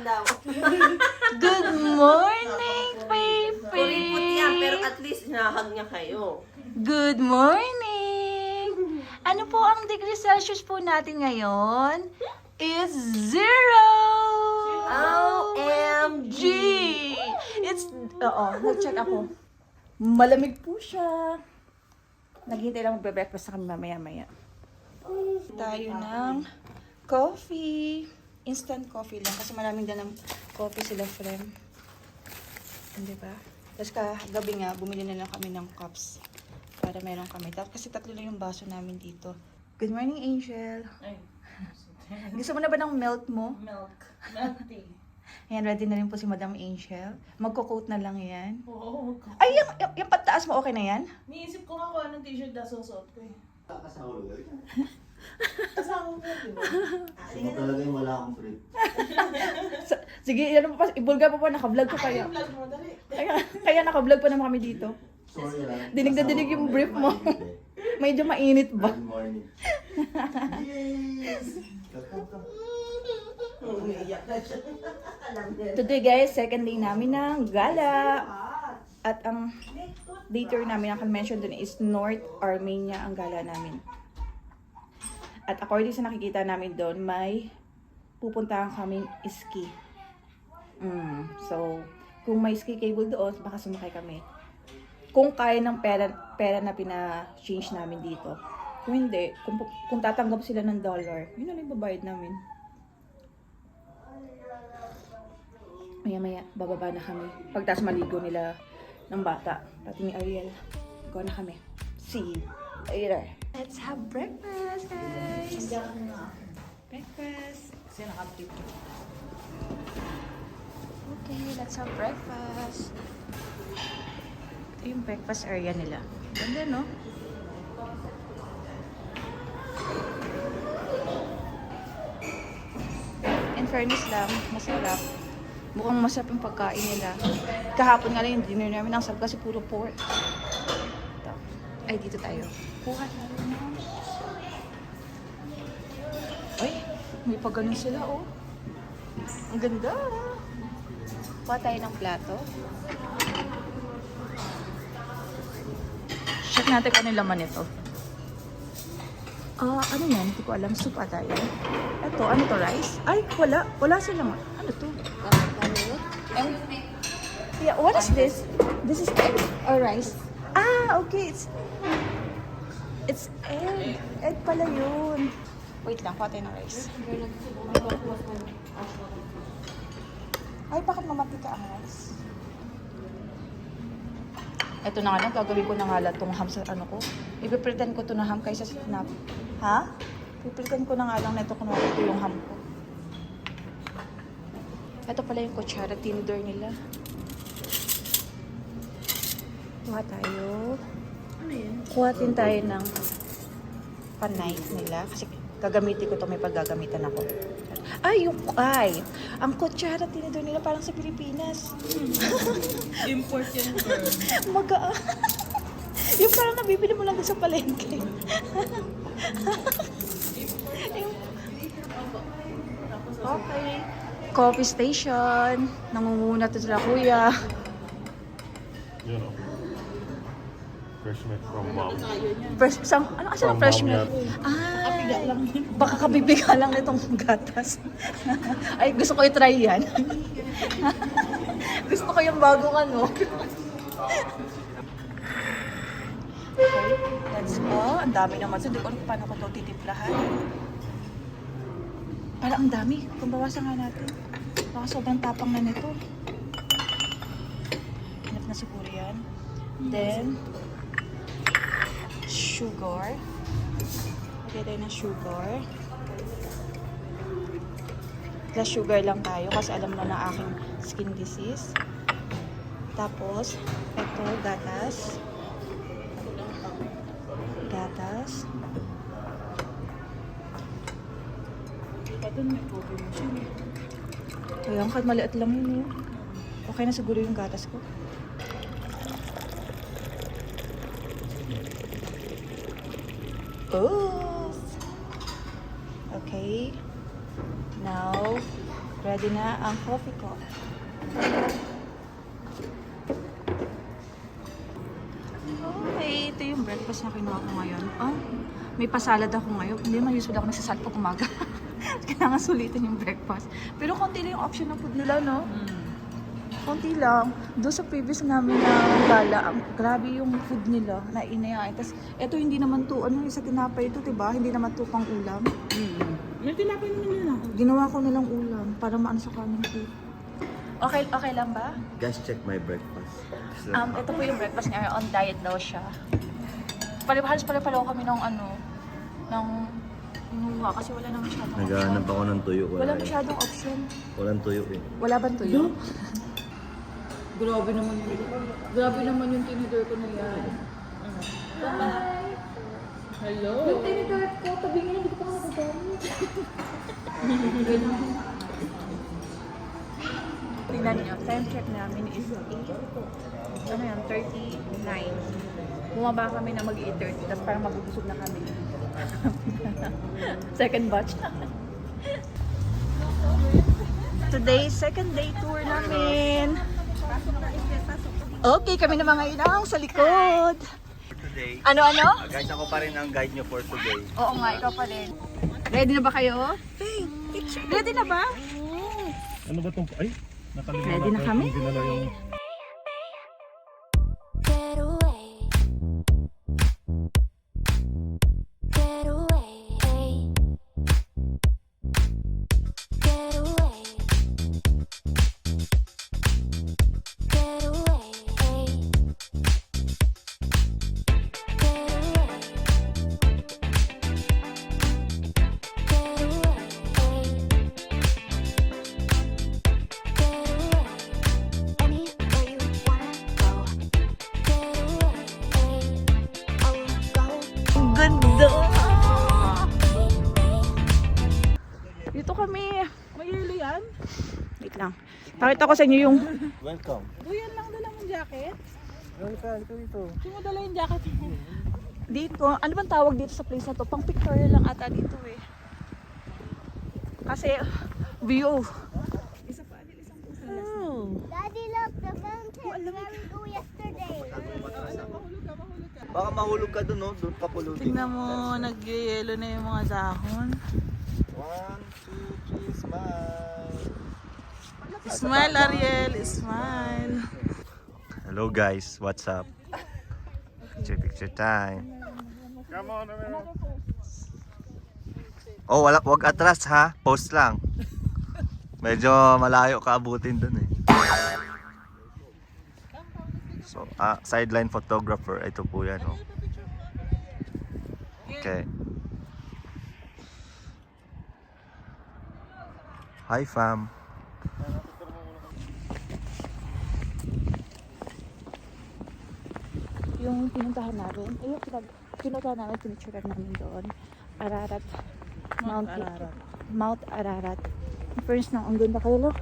daw. Good morning, Pepe! Kuripot yan, pero at least hinahag niya kayo. Good morning! Ano po ang degree Celsius po natin ngayon? It's 0! OMG! It's, nag-check ako. Malamig po siya. Naghihintay lang magbe-breakfast na kami mamaya-maya. Tayo ng coffee. Instant coffee lang kasi maraming dalang coffee sila, friend. Hindi ba? Tapos kagabi nga, bumili na lang kami ng cups para meron kami. Tapos kasi 3 lang yung baso namin dito. Good morning, Angel. Ay, Gusto mo na ba ng milk mo? milk. Milk tea. Ayan, ready na rin po si Madam Angel. Magko-coat na lang yan. Oo. Ay, yung pataas mo, okay na yan? Niisip ko nga kung anong t-shirt na susuot ko eh. Kasama ko yun. Kasama ko, di ba? Sino talaga yung wala akong trip? Sige, ibulga pa po, naka-vlog ko kayo. Ay, vlog mo, dali. Kaya naka-vlog pa naman kami dito. Sorry lang. Dinig na dinig yung brief mo. Medyo mainit ba? Good morning. Yes! Umiiyak na siya. Alam niya. Today guys, second day namin ng gala. At ang later namin, ang convention dun is North Armenia ang gala namin. At according sa nakikita namin doon, may pupuntahan kaming ski. So, kung may ski cable doon, baka sumakay kami. Kung kaya ng pera na pina-change namin dito. Kung hindi, kung tatanggap sila ng dollar, yun na lang yung babayad namin. Maya-maya, bababa na kami. Pagtas maligo nila ng bata, pati ni Ariel. Go na kami. See you later. Let's have breakfast, guys! Breakfast! Kasi nakapit ko. Okay, let's have breakfast. Ito yung breakfast area nila. Ganda, no? In fairness lang, masarap. Mukhang masarap yung pagkain nila. Kahapon nga lang yung dinner namin, ang sarap kasi puro pork. Ito. Ay, dito tayo. Kuha tayo na. Ay, may pag ganun sila, oh. Ang ganda. Kuha tayo ng plato. Check natin kung ano yung laman nito. Ano yan? Hindi ko alam. Soup ata yan. Ito, ano to? Rice? Ay, wala. Wala silang. Ano to? Yeah, what is this? This is egg or rice? Okay. It's egg. Egg pala yun. Wait lang, kuha tayo ng rice. Ay, bakit mamatika ang rice? Ito na nga lang, gagawin ko na nga lang itong ham sa ano ko. Ipipretend ko ito na ham kaysa snap. Ha? Ipipretend ko na nga lang na ito kung ito yung ham ko. Ito pala yung kutsara, tinidor nila. Kuha tayo. Ano yun? Kuhatin tayo ng pan-knife nila. Kasi gagamitin ko ito, may paggagamitan ako. Ang kutsara, tinidor nila parang sa Pilipinas. Import yan, girl. Magaan. Yung parang nabibili mo lang sa palengke. Okay. Coffee station. Nangunguna to sila kuya. You know, fresh milk from mom. Ano kasi From fresh mom milk? yan. Baka kabibiga lang nitong gatas. Ay, gusto ko i-try yan. Gusto ko yung bagong ano. Okay, let's go. Ang dami naman. So, hindi ko alam kung paano ko ito titimplahan. Parang ang dami. Kung bawasan nga natin. Baka sobrang tapang na nito. Enough na siguro yan. Then, sugar. Lagay tayo ng sugar. Plus sugar lang tayo kasi alam mo na aking skin disease. Tapos, ito, gatas. Gatas. Ito may coffee machine. Kaya kahit maliit lang yun. Okay na siguro yung gatas ko. Oh! Okay. Now, ready na ang coffee ko. Okay, ito yung breakfast na kinuha ko ngayon. Oh, may pasalad ako ngayon. Hindi naman usually ako nagsasalad pag umaga. Kailangan sulitin yung breakfast. Pero konti lang yung option ng food nila, no? Konti lang. Doon sa previous namin na gala, grabe yung food nila na inayain. Tapos, eto hindi naman to, ano yung sa tinapay ito, diba? Hindi naman to pang ulam. May tinapay naman yun ah. Ginawa ko nilang ulam para maano sa kanin ko. Okay lang ba? Guys, check my breakfast. Ito po yung breakfast niya. On diet daw siya. Halos pala kami ng inuha kasi wala na masyadong Naghahanap ako ng tuyo. Wala masyadong option. Walang tuyo eh. Wala bang tuyo? Grabe naman yung tinidor ko na yan. Hello? Yung tinidor ko, tabi nga, hindi ko pa nakagamit. Tingnan niyo, time check namin is 39. Bumaba kami na mag-8:30, tapos parang mabubusog na kami. Second batch na. Today, second day tour namin. Okay, kami naman ngayon sa likod. Today, Ano? guys, ako pa rin ang guide nyo for today. Oo nga, ikaw pa rin. Ready na ba kayo? Ready na ba? Ano ba itong... Ay, nakalimutan. Ready na kami? Hindi na yung... Get away. Get away. Get away. Get away. Anywhere you wanna go. Get away. I will go. Ang ganda! Dito kami. May yelo yan? Wait lang. Pakita ko sa inyo yung... Welcome. Duyan lang dala mong jacket. Welcome dito. Sino mo dala yung jacket mo? Dito, ano bang tawag dito sa place na to? Pang pictorial lang ata dito eh. Kasi, view. Daddy, look, the fountain where we go yesterday. Baka mahulog ka dun, no? Doon ka pulutin. Tingnan mo, nag-yelo na yung mga dahon. 1, 2, 3, smile. Smile, Ariel, smile. Hello guys, what's up? Picture time. Come on, Amira. Oh, wag atras ha. Post lang. Medyo malayo ka abutin dun eh. So, sideline photographer. Ito po yan, oh. Okay. Hi, fam. Yung pinuntahan namin, pinuntahan namin, pinicturean namin doon. Ararat. Mount Ararat. First nang ang ganda kayo, look.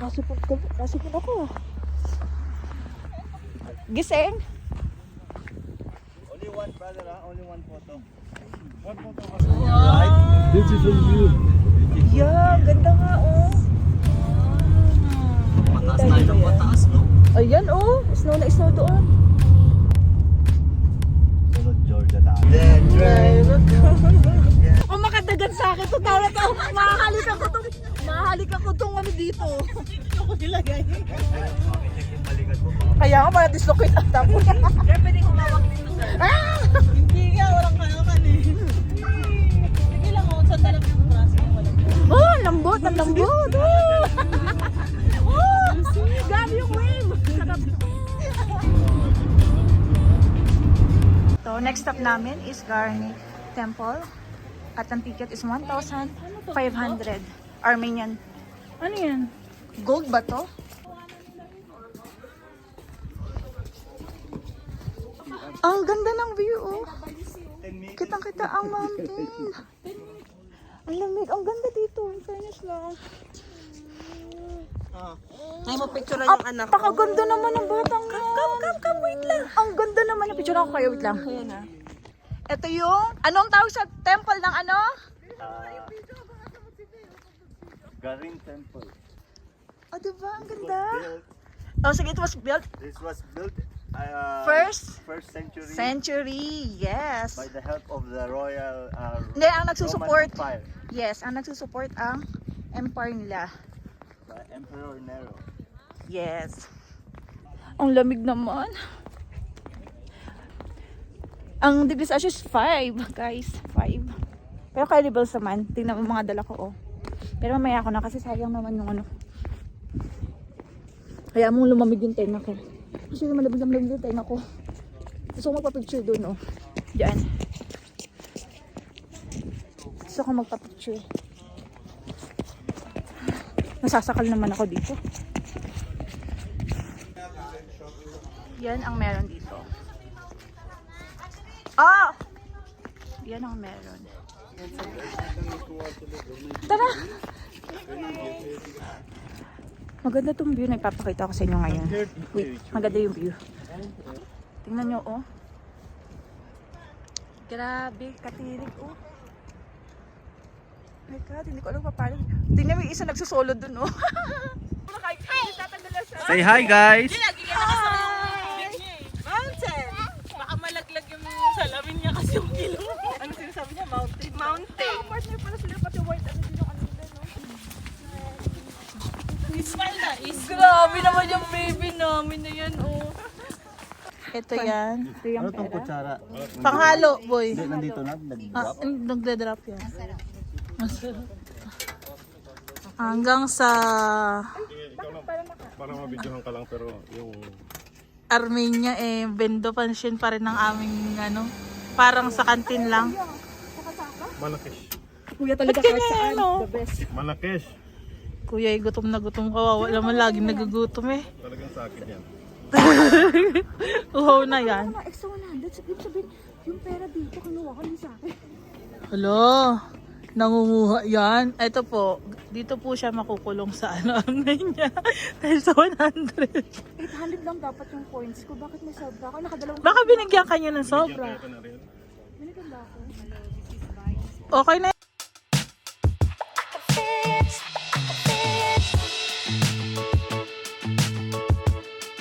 Rasipon ako. Gising? Only one brother, only one photo. Beautiful view. Yeah, ganda nga oh. Pataas tayo ng pataas, no? Ayan oh, snow na snow doon. Sunod Georgia tayo. Then, drive. Kung makadagan sa akin, to tawa to. Mahalik ako tong ano dito. Ako nilagay. Check yung balikat mo. Kaya nga para dislocate ang tapo. Pwede kumawak dito. Hindi nga, walang kanakan eh. Sige lang, sandal lang yung braso mo. Oh, lambot, ang lambot. Oh, grabe yung wave. Sarap. So, next stop namin is Garni Temple. At ang ticket is 1,500. Armenian. Ano yan? Gold ba to? Ang ganda ng view, oh. Kitang-kita ang mountain. Ang lamig. Ang ganda dito. In fairness lang. Ay mo picture yung anak ko. Pakaganda naman ang batang yan. Come, wait lang. Ang ganda naman. Picture ako kayo, wait lang. Ayan na. Ito yung, anong tawag sa temple ng ano? Garin Temple. Oh, diba? Ang ganda. Built, Oh, sige, it was built this was built first first century century. Yes. by the help of the royal Hindi, ang nagsusupport. Roman Empire Yes, ang nagsusupport ang empire nila. by Emperor Nero. Yes. Ang lamig naman. Ang degrees Celsius 5, guys. 5. Pero credible naman. Tingnan mo mga dala ko, oh. Pero mamaya ako na kasi sayang naman yung ano. Kaya mong lumamig yung tenga ko. Kasi malamig yung tenga ko. Gusto ko magpa-picture dun, oh. Diyan. Gusto ko magpa-picture. Nasasakal naman ako dito. Yan ang meron dito. Ah! Yan ang meron. Tara! Maganda tong view na ipapakita ko sa inyo ngayon. Wait, maganda yung view. Tingnan nyo, oh. Grabe, katirik, oh. Oh my God, hindi ko alam pa paano. Tingnan mo yung isa nagsusolo dun, oh. Say hi guys! Mountain! Baka malaglag yung salamin niya kasi yung ilong. Ano sinasabi niya? Mountain. Mountain. Partner pala sila, pati white, ano din yung ano nila, no? Smile na. Grabe naman yung baby namin na yan, oh. Ito yan. Ito yung Ano tong pera. kutsara? Panghalo, boy. Hindi, nandito na, nag-drop. Nagda-drop yan. Masarap. Hanggang sa Para mabidyohan ka lang pero yung Armenia, bendo pansyon pa rin ng aming ano. Parang sa kantin lang. Malakesh. Kuya talaga kahit saan. The best. Malakesh. Kuya, gutom na gutom ka. Kawawa naman laging nagugutom eh. Talagang sa akin yan. Uhaw na yan. Extra 100. Sabihin, yung pera dito, kinuha ko sa akin. Hello. Nangunguha yan. Ito po. Dito po siya makukulong sa ano, Armenia. Dahil sa 100. 800 lang dapat yung points ko. Bakit may sobra ako? Nakadalawang Baka binigyan ka niya ng sobra. Kaya ka na rin. binigyan ba ako? Okay na